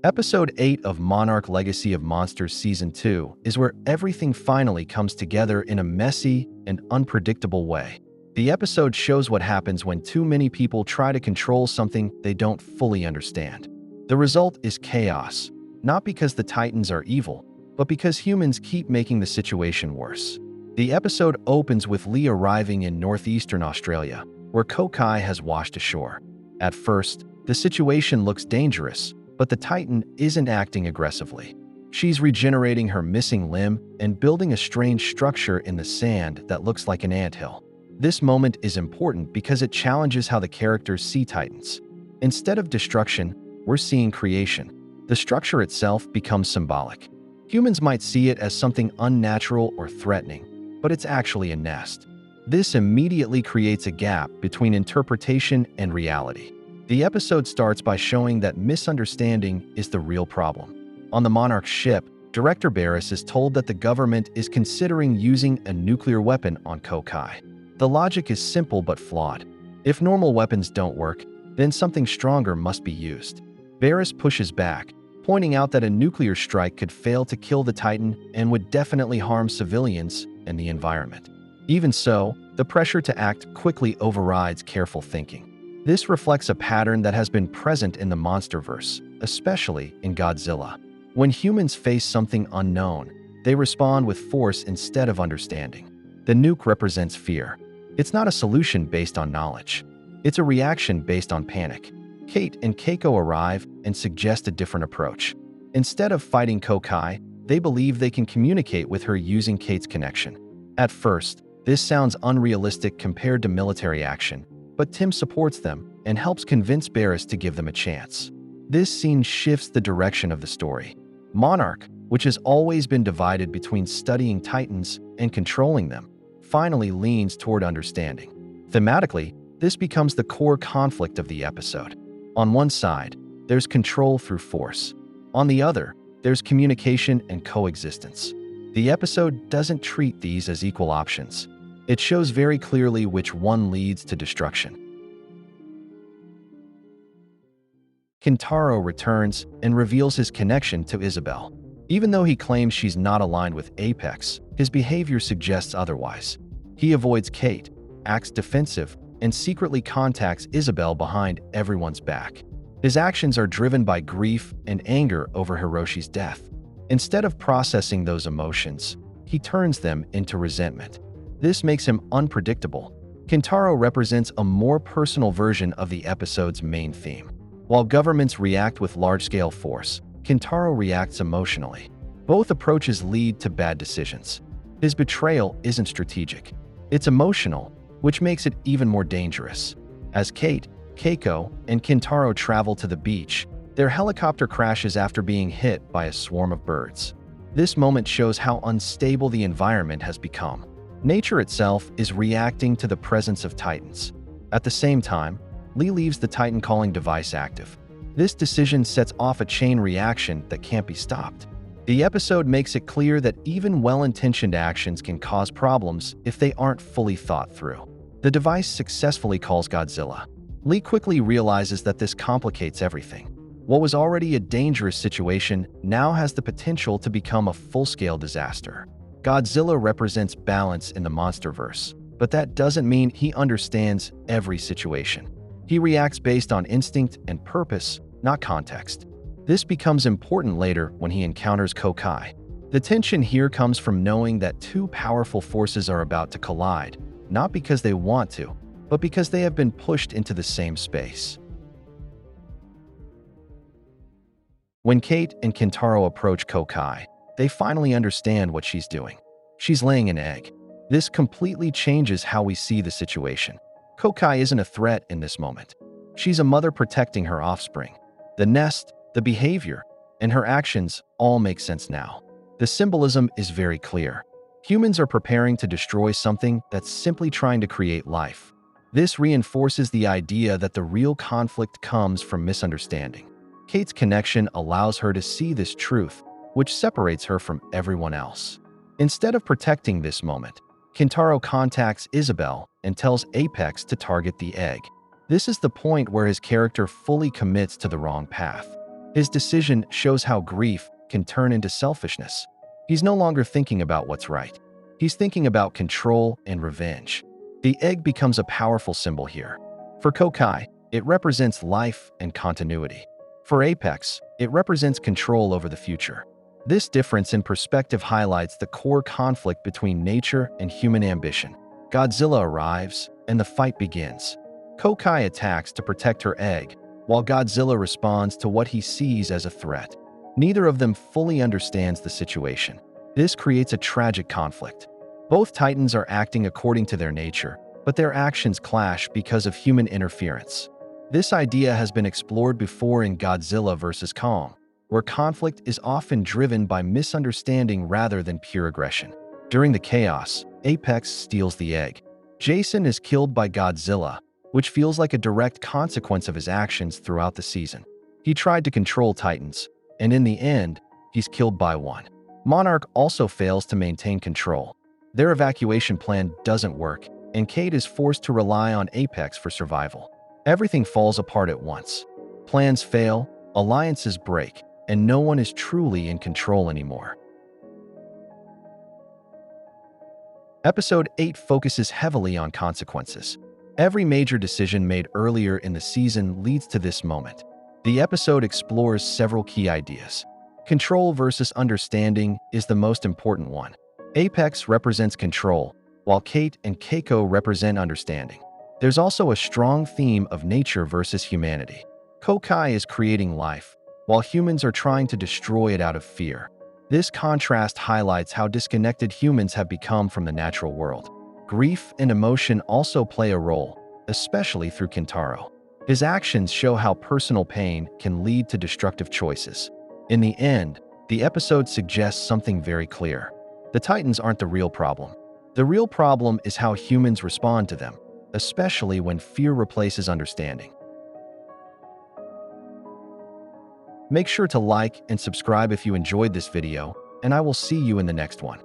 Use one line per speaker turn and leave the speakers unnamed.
Episode 8 of Monarch Legacy of Monsters Season 2 is where everything finally comes together in a messy and unpredictable way. The episode shows what happens when too many people try to control something they don't fully understand. The result is chaos, not because the Titans are evil, but because humans keep making the situation worse. The episode opens with Lee arriving in northeastern Australia, where Kokai has washed ashore. At first, the situation looks dangerous, but the Titan isn't acting aggressively. She's regenerating her missing limb and building a strange structure in the sand that looks like an anthill. This moment is important because it challenges how the characters see Titans. Instead of destruction, we're seeing creation. The structure itself becomes symbolic. Humans might see it as something unnatural or threatening, but it's actually a nest. This immediately creates a gap between interpretation and reality. The episode starts by showing that misunderstanding is the real problem. On the Monarch ship, Director Barris is told that the government is considering using a nuclear weapon on Kokai. The logic is simple but flawed. If normal weapons don't work, then something stronger must be used. Barris pushes back, pointing out that a nuclear strike could fail to kill the Titan and would definitely harm civilians and the environment. Even so, the pressure to act quickly overrides careful thinking. This reflects a pattern that has been present in the monsterverse, especially in Godzilla. When humans face something unknown, they respond with force instead of understanding. The nuke represents fear. It's not a solution based on knowledge. It's a reaction based on panic. Cate and Keiko arrive and suggest a different approach. Instead of fighting Kokai, they believe they can communicate with her using Cate's connection. At first, this sounds unrealistic compared to military action, but Tim supports them and helps convince Barris to give them a chance. This scene shifts the direction of the story. Monarch, which has always been divided between studying Titans and controlling them, finally leans toward understanding. Thematically, this becomes the core conflict of the episode. On one side, there's control through force. On the other, there's communication and coexistence. The episode doesn't treat these as equal options. It shows very clearly which one leads to destruction. Kentaro returns and reveals his connection to Isabel. Even though he claims she's not aligned with Apex, his behavior suggests otherwise. He avoids Cate, acts defensive, and secretly contacts Isabel behind everyone's back. His actions are driven by grief and anger over Hiroshi's death. Instead of processing those emotions, he turns them into resentment. This makes him unpredictable. Kentaro represents a more personal version of the episode's main theme. While governments react with large-scale force, Kentaro reacts emotionally. Both approaches lead to bad decisions. His betrayal isn't strategic. It's emotional, which makes it even more dangerous. As Cate, Keiko, and Kentaro travel to the beach, their helicopter crashes after being hit by a swarm of birds. This moment shows how unstable the environment has become. Nature itself is reacting to the presence of Titans. At the same time, Lee leaves the Titan calling device active. This decision sets off a chain reaction that can't be stopped. The episode makes it clear that even well-intentioned actions can cause problems if they aren't fully thought through. The device successfully calls Godzilla. Lee quickly realizes that this complicates everything. What was already a dangerous situation now has the potential to become a full-scale disaster. Godzilla represents balance in the monsterverse, but that doesn't mean he understands every situation. He reacts based on instinct and purpose, not context. This becomes important later when he encounters Kokai. The tension here comes from knowing that two powerful forces are about to collide, not because they want to, but because they have been pushed into the same space. When Cate and Kentaro approach Kokai, they finally understand what she's doing. She's laying an egg. This completely changes how we see the situation. Kokai isn't a threat in this moment. She's a mother protecting her offspring. The nest, the behavior, and her actions all make sense now. The symbolism is very clear. Humans are preparing to destroy something that's simply trying to create life. This reinforces the idea that the real conflict comes from misunderstanding. Cate's connection allows her to see this truth, which separates her from everyone else. Instead of protecting this moment, Kentaro contacts Isabel and tells Apex to target the egg. This is the point where his character fully commits to the wrong path. His decision shows how grief can turn into selfishness. He's no longer thinking about what's right. He's thinking about control and revenge. The egg becomes a powerful symbol here. For Kokai, it represents life and continuity. For Apex, it represents control over the future. This difference in perspective highlights the core conflict between nature and human ambition. Godzilla arrives, and the fight begins. Kokai attacks to protect her egg, while Godzilla responds to what he sees as a threat. Neither of them fully understands the situation. This creates a tragic conflict. Both titans are acting according to their nature, but their actions clash because of human interference. This idea has been explored before in Godzilla vs. Kong, where conflict is often driven by misunderstanding rather than pure aggression. During the chaos, Apex steals the egg. Jason is killed by Godzilla, which feels like a direct consequence of his actions throughout the season. He tried to control Titans, and in the end, he's killed by one. Monarch also fails to maintain control. Their evacuation plan doesn't work, and Cate is forced to rely on Apex for survival. Everything falls apart at once. Plans fail, alliances break, and no one is truly in control anymore. Episode 8 focuses heavily on consequences. Every major decision made earlier in the season leads to this moment. The episode explores several key ideas. Control versus understanding is the most important one. Apex represents control, while Cate and Keiko represent understanding. There's also a strong theme of nature versus humanity. Kokai is creating life, while humans are trying to destroy it out of fear. This contrast highlights how disconnected humans have become from the natural world. Grief and emotion also play a role, especially through Kentaro. His actions show how personal pain can lead to destructive choices. In the end, the episode suggests something very clear. The Titans aren't the real problem. The real problem is how humans respond to them, especially when fear replaces understanding. Make sure to like and subscribe if you enjoyed this video, and I will see you in the next one.